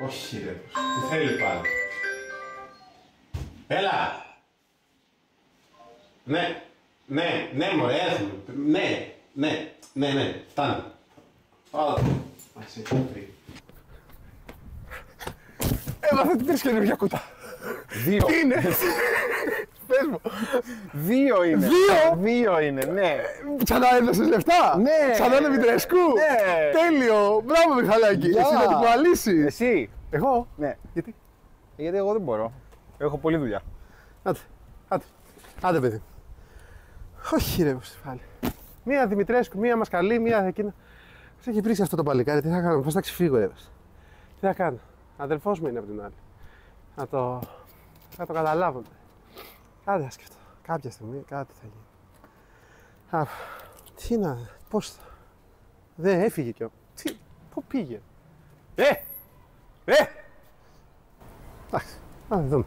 Όχι ρε, τι θέλει πάλι. Έλα! Ναι, μωρέ, έρχομαι. Ναι, φτάνει. Πάμε. Ας έχει βρει. Έμαθα τι 3 καινούργια κουτά. 2. Τι είναι? Πες μου. 2 είναι. 2 είναι, ναι. Ξανά έδωσες λεφτά. Ναι. Ξανά είναι Δημητρέσκου. Ναι. Τέλειο. Μπράβο Μιχαλάκη. Γεια. Εσύ να την κουβαλήσεις. Εσύ. Εγώ. Ναι. Γιατί? Γιατί εγώ δεν μπορώ. Έχω πολλή δουλειά. Άντε παιδί. Όχι ρε Στεφάνη. Μία Δημητρέσκου, μία Μασκαλή, μία εκείνα. Μας έχει βρήσει αυτό το παλικάρι. Τι θα κάνω, πώς θα ξεφύγω ρε. Τι θα κάνω. Αδελφός μου είναι από την άλλη. Να το καταλάβω. Άντε να σκεφτώ. Κάποια στιγμή κάτι θα γίνει. Τι να, πώς θα. Δεν έφυγε κι όμως. Πού πήγε. Εντάξει, να δούμε.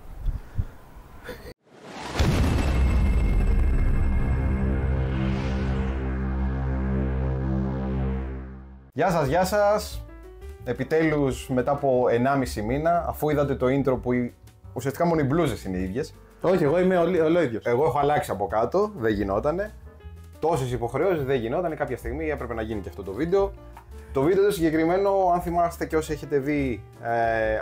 Γεια σας. Επιτέλους μετά από 1,5 μήνα, αφού είδατε το intro που ουσιαστικά μόνο οι μπλούζες είναι οι ίδιες. Όχι, εγώ είμαι ολόιδιος. Εγώ έχω αλλάξει από κάτω, δεν γινότανε. Τόσες υποχρεώσεις δεν γινότανε, κάποια στιγμή έπρεπε να γίνει και αυτό το βίντεο. Το βίντεο το συγκεκριμένο, αν θυμάστε και όσοι έχετε δει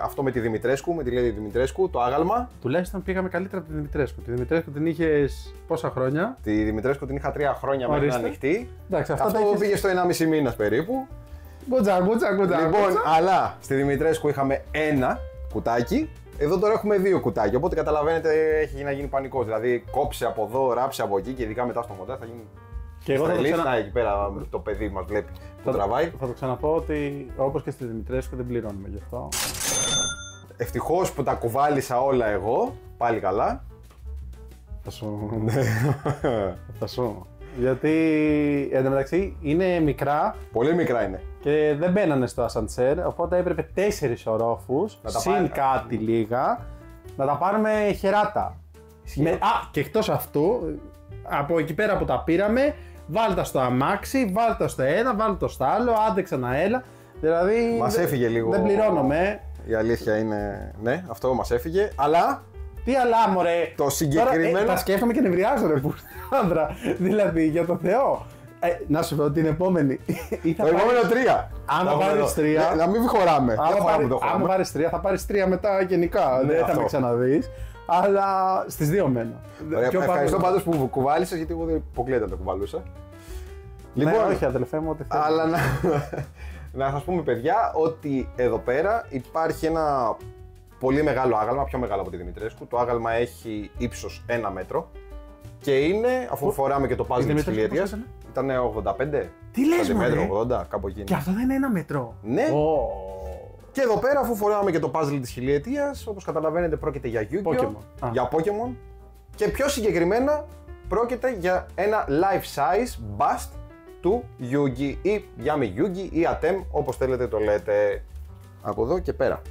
αυτό με τη Δημητρέσκου, με τη Λέδη Δημητρέσκου, το άγαλμα. Τουλάχιστον πήγαμε καλύτερα από τη Δημητρέσκου. Τη Δημητρέσκου την είχες πόσα χρόνια? Τη Δημητρέσκου την είχα 3 χρόνια μέχρι να ανοιχτεί. Εντάξει, αυτό πήγε στο 1,5 μήνα περίπου. Γκουτζα. Λοιπόν, αλλά στη Δημητρέσκου είχαμε ένα κουτάκι. Εδώ τώρα έχουμε 2 κουτάκια. Οπότε καταλαβαίνετε, έχει να γίνει πανικός. Δηλαδή, κόψε από εδώ, ράψε από εκεί και ειδικά μετά στο μοντάζ θα γίνει. Και εγώ θα εκεί πέρα το παιδί μας βλέπει που τραβάει. Θα το ξαναπώ ότι όπως και στη Δημητρέσκου δεν πληρώνουμε γι' αυτό. Ευτυχώς που τα κουβάλισα όλα εγώ. Πάλι καλά. Θα σου. Γιατί εν τω μεταξύ είναι μικρά. Πολύ μικρά είναι. Και δεν μπαίνανε στο ασαντσέρ, οπότε έπρεπε 4 ορόφους, συν κάτι λίγα, να τα πάρουμε χεράτα. Και εκτός αυτού, από εκεί πέρα που τα πήραμε, βάλτε στο αμάξι, βάλτε στο ένα, βάλτε στο άλλο, άντε ξανά έλα. Δηλαδή. Μας έφυγε λίγο. Δεν πληρώνουμε. Η αλήθεια είναι. Ναι, αυτό μας έφυγε, αλλά. Τι αλλά, μωρέ! Το συγκεκριμένο. Τώρα, τα σκέφτομαι και νευριάζω, ρε άντρα. Δηλαδή, για το Θεό. Να σου πω την επόμενη. Το επόμενο 3. Αν πάρεις 3. Να μην χωράμε. Αν πάρεις 3, θα πάρεις 3 μετά γενικά. Ναι, δεν θα με ξαναδείς. Αλλά στις 2 μένω. Ευχαριστώ πάντως που κουβάλισες, γιατί εγώ δεν υποκλείεται να το κουβαλούσα. Λοιπόν, όχι αδελφέ μου, ό,τι θέλω. Αλλά να σας πούμε παιδιά ότι εδώ πέρα υπάρχει ένα πολύ μεγάλο άγαλμα, πιο μεγάλο από τη Δημητρέσκου. Το άγαλμα έχει ύψος 1 μέτρο και είναι, αφού φοράμε και το puzzle της χιλιετίας, ήταν 85. Τι λες, μέτρο, 80, κάπου εκεί. Και αυτό δεν είναι 1 μέτρο. Ναι. Και εδώ πέρα, αφού φοράμε και το puzzle της χιλιετίας, όπως καταλαβαίνετε πρόκειται για Yu-Gi-Oh! Για Pokemon. Και πιο συγκεκριμένα πρόκειται για ένα life size bust του Yugi ή Yami Yugi ή Atem, όπως θέλετε το λέτε. Από εδώ και πέρα.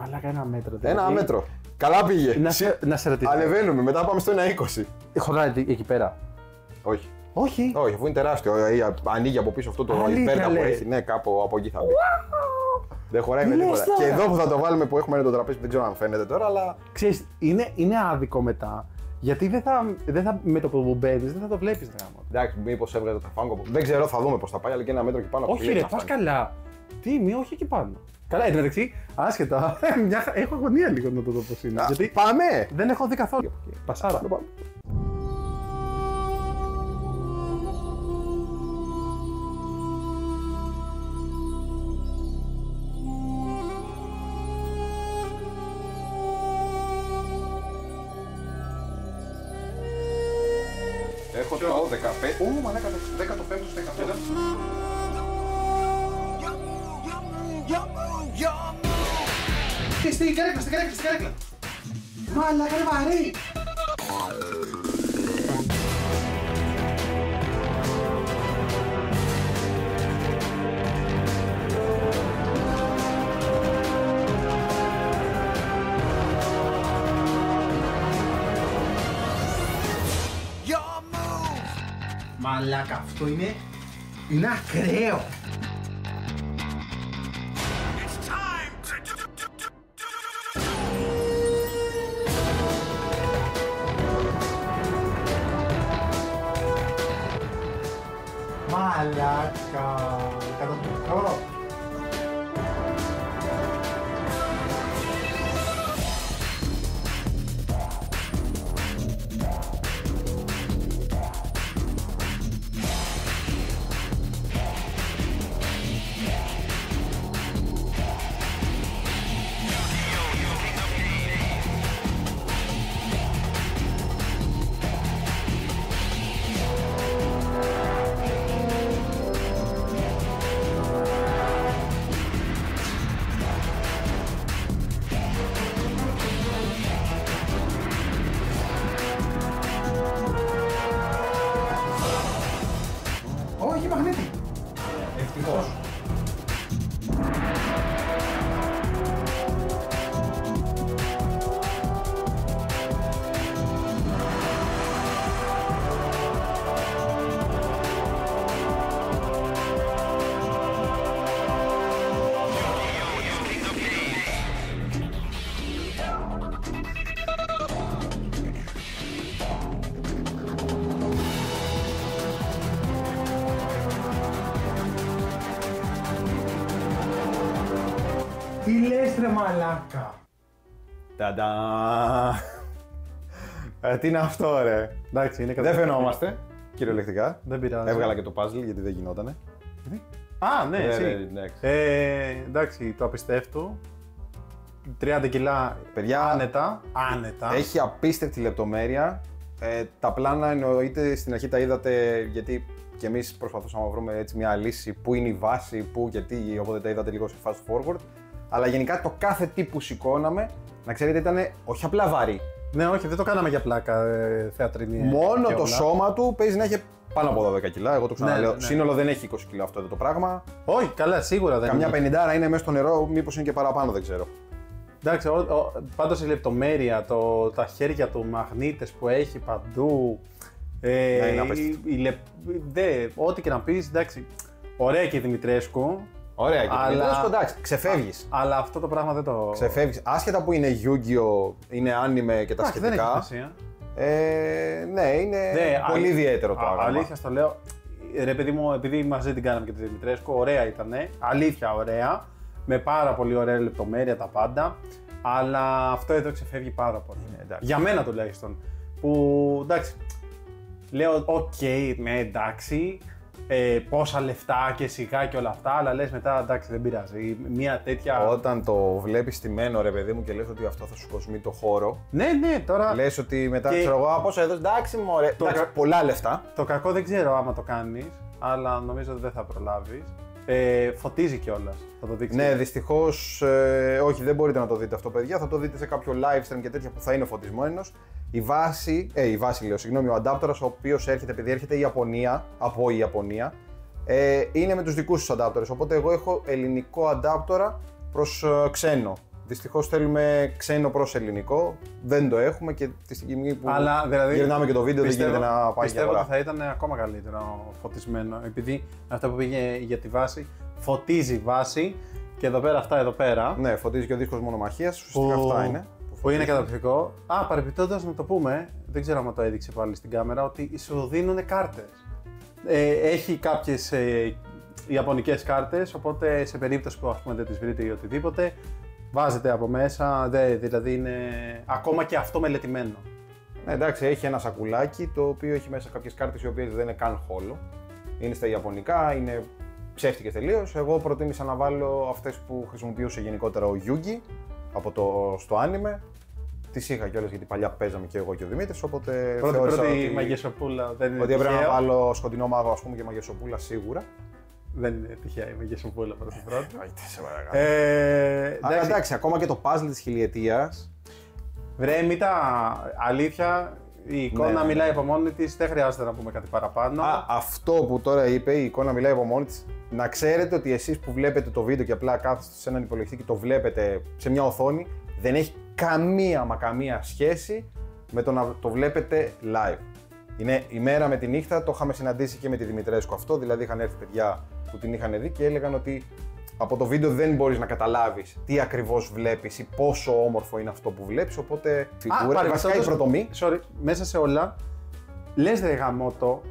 Αλλά 1 μέτρο. 1 μέτρο. Καλά πήγε. Να σε ρωτήσω. Ανεβαίνουμε, μετά πάμε στο 1,20. Χωράει εκεί πέρα. Όχι. Όχι. Όχι, αφού είναι τεράστιο. Ανοίγει από πίσω αυτό το υπέρτα που έχει. Ναι, κάπου από εκεί θα μπει. Δεν χωράει με τίποτα. Και εδώ που θα το βάλουμε που έχουμε το τραπέζι, δεν ξέρω αν φαίνεται τώρα, αλλά. Ξέρεις, είναι άδικο μετά. Γιατί δεν θα με το που μπαίνεις, δεν θα το βλέπεις γράμμα. Εντάξει, μήπως έβγαζε τα φάγκο. Δεν ξέρω, θα δούμε πώς θα πάει, αλλά και 1 μέτρο και πάνω. Όχι, ρε, πας καλά. Τι, όχι εκεί πάνω. Καλά, εν τω μεταξύ, άσχετα. Έχω αγωνία λίγο να το δω πώς είναι. Γιατί πάμε! Δεν έχω δει καθόλου. Πασάρα. Έχω το 15. Μα 15 στο 15. Στην καρέκλα. Μαλάκα είναι βαρύ. Μαλάκα, αυτό είναι ακραίο. Μαλάκα. Καταπληκτικό. Όχι, μαγνήτη. Ευτυχώς. Τι λες ρε μαλάκα. Ταντά. Τι είναι αυτό ρε. Εντάξει, είναι Δεν φαινόμαστε, κυριολεκτικά. Δεν πειράζει. Έβγαλα και το puzzle γιατί δεν γινότανε. Α, ναι, εσύ. Εντάξει. Εντάξει, το απιστεύτω. 30 κιλά Παιδιά, άνετα. Άνετα. έχει απίστευτη λεπτομέρεια. Τα πλάνα εννοείται στην αρχή τα είδατε γιατί και εμείς προσπαθούσαμε να βρούμε έτσι μια λύση που είναι η βάση, που, γιατί, οπότε τα είδατε λίγο σε fast forward. Αλλά γενικά το κάθε τι που σηκώναμε, να ξέρετε, ήταν όχι απλά βαρύ. Ναι, όχι, δεν το κάναμε για πλάκα θεατρινή. Μόνο και το όλα. σώμα του παίζει να έχει πάνω από 12 κιλά. Εγώ το ξαναλέω. ναι. Σύνολο δεν έχει 20 κιλά αυτό εδώ το πράγμα. Όχι, καλά, σίγουρα δεν Καμιά είναι. 50 είναι μέσα στο νερό, μήπως είναι και παραπάνω, δεν ξέρω. Εντάξει, πάντως η λεπτομέρεια, τα χέρια του, μαγνήτες που έχει παντού. είναι απίστευτο. Ό,τι και να πεις, εντάξει, ωραία και η Δημητρέσκου. Ωραία, και Αλλά- αλλά... εντάξει, ξεφεύγεις. Αλλά αυτό το πράγμα δεν το. Ξεφεύγεις. Άσχετα που είναι Yu-Gi-Oh, είναι anime και τα Εντάξει, δεν έχει σχετικά. σημασία. Ναι, είναι πολύ ιδιαίτερο το άγαμα. Αλήθεια στο λέω. Ρε παιδί μου, επειδή μαζί την κάναμε και τη Δημητρέσκου, ωραία ήτανε. Αλήθεια ωραία. Με πάρα πολύ ωραία λεπτομέρεια τα πάντα. Αλλά αυτό εδώ ξεφεύγει πάρα πολύ. εντάξει. Για μένα τουλάχιστον. Που εντάξει. Λέω, οκ, ναι, εντάξει. Πόσα λεφτά και σιγά και όλα αυτά. Αλλά λες μετά, εντάξει, δεν πειράζει. Μια τέτοια. Όταν το βλέπεις στημένο, ρε παιδί μου, και λες ότι αυτό θα σου κοσμεί το χώρο, Ναι, τώρα. λες ότι μετά Και- ξέρω εγώ, πόσο έδωσε, εντάξει, μωρέ, εντάξει, πολλά λεφτά. Το κακό δεν ξέρω άμα το κάνεις, αλλά νομίζω ότι δεν θα προλάβεις. Φωτίζει κιόλας, θα το δείξει. Ναι, δυστυχώς, όχι, δεν μπορείτε να το δείτε αυτό, παιδιά. Θα το δείτε σε κάποιο live stream και τέτοια που θα είναι φωτισμένος. Η βάση, ο αντάπτορας, ο οποίος έρχεται, επειδή έρχεται από η Ιαπωνία, είναι με τους δικούς τους αντάπτορες. Οπότε εγώ έχω ελληνικό αντάπτορα προς ξένο. Δυστυχώς θέλουμε ξένο προς ελληνικό, δεν το έχουμε και τη στιγμή που Αλλά, δηλαδή, γυρνάμε και το βίντεο δεν γίνεται να πάει για Πιστεύω αγορά. ότι θα ήταν ακόμα καλύτερο φωτισμένο, επειδή αυτό που πήγε για τη βάση, φωτίζει η βάση και εδώ πέρα αυτά εδώ πέρα. Ναι, φωτίζει και ο δίσκος μονομαχίας, ουσιαστικά αυτά είναι. Που είναι καταπληκτικό. Παρεπιπτόντως να το πούμε, δεν ξέρω αν το έδειξε πάλι στην κάμερα, ότι σου δίνουν κάρτες. Έχει κάποιες ιαπωνικές κάρτες, οπότε σε περίπτωση που, ας πούμε, δεν τις βρείτε ή οτιδήποτε, βάζετε από μέσα, δηλαδή είναι ακόμα και αυτό μελετημένο. Ναι, εντάξει, έχει ένα σακουλάκι το οποίο έχει μέσα κάποιες κάρτες οι οποίες δεν είναι καν χόλο. Είναι στα ιαπωνικά, είναι ψεύτικες τελείως. Εγώ προτίμησα να βάλω αυτές που χρησιμοποιούσε γενικότερα ο Yugi στο anime. Τις είχα κιόλας γιατί παλιά παίζαμε και εγώ και ο Δημήτρης, οπότε θεώρησα Πρώτη μαγεσοπούλα δεν είναι ότι έπρεπε να τυχαίο. βάλω σκοτεινό μάγο, ας πούμε, και μαγεσοπούλα σίγουρα. Δεν είναι τυχαία η μαγεσοπούλα πρώτη. Σε παρακαλώ. Αλλά Εντάξει, εντάξει, ακόμα και το puzzle της χιλιετίας. βρε, Μήτα, αλήθεια, η εικόνα Ναι. μιλάει από μόνη της, δεν χρειάζεται να πούμε κάτι παραπάνω. Αυτό που τώρα είπε, η εικόνα μιλάει από μόνη της. Να ξέρετε ότι εσείς που βλέπετε το βίντεο και απλά κάθεστε σε έναν υπολογιστή και το βλέπετε σε μια οθόνη, δεν έχει καμία σχέση με το να το βλέπετε live. Είναι η μέρα με τη νύχτα, το είχαμε συναντήσει και με τη Δημητρέσκου αυτό, δηλαδή είχαν έρθει παιδιά που την είχαν δει και έλεγαν ότι από το βίντεο δεν μπορείς να καταλάβεις τι ακριβώς βλέπεις ή πόσο όμορφο είναι αυτό που βλέπεις, οπότε φιγούρα, βασικά η προτομή. Sorry, μέσα σε όλα, λες ρε γαμώτο,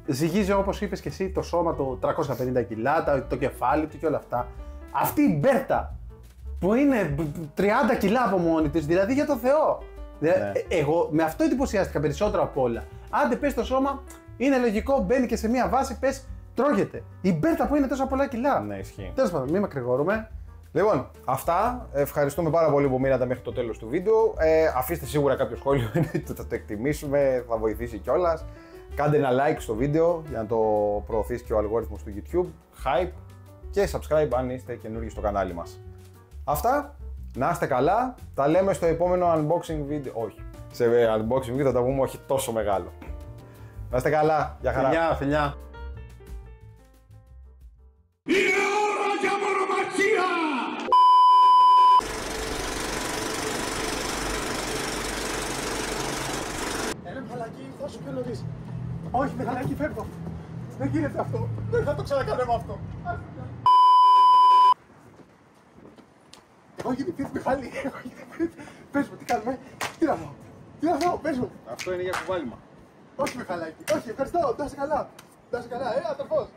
ζυγίζει όπως είπες και εσύ το σώμα του 350 κιλά, το κεφάλι του και όλα αυτά. Αυτή η Μπέρτα που είναι 30 κιλά από μόνη της, δηλαδή για το Θεό. Εγώ με αυτό εντυπωσιάστηκα περισσότερο απ' όλα. Άντε πες το σώμα, είναι λογικό, μπαίνει και σε μία βάση, πες τρώγεται. Η Μπέρτα που είναι τόσα πολλά κιλά. Ναι, ισχύει. Τέλος πάντων, μην μακρηγορούμε. Λοιπόν, αυτά. Ευχαριστούμε πάρα πολύ που μείνατε μέχρι το τέλος του βίντεο. Αφήστε σίγουρα κάποιο σχόλιο, θα το εκτιμήσουμε, θα βοηθήσει κιόλας. Κάντε ένα like στο βίντεο για να το προωθήσει και ο αλγόριθμος του YouTube. Hype και subscribe αν είστε καινούργιοι στο κανάλι μας. Αυτά. Να είστε καλά. Τα λέμε στο επόμενο unboxing βίντεο. Όχι. Σε unboxing βίντεο θα τα πούμε όχι τόσο μεγάλο. Να είστε καλά. Γεια χαρά. Φιλιά, φιλιά. Είναι ώρα για μονομαχία! Έλα Μιχαλάκη, θα σου πιο νωρίς. Όχι Μιχαλάκη, φεύγω. Δεν γίνεται αυτό. Δεν θα το ξανακάνουμε αυτό. Έχω γεννηθεί, Μιχάλη. Πες μου, τι κάνουμε. Τι να δω. Τι να δω, πες μου. Αυτό είναι για κουβάλιμα. Όχι Μιχαλάκη, όχι, ευχαριστώ. Να είσαι καλά. Να είσαι καλά, αδερφός.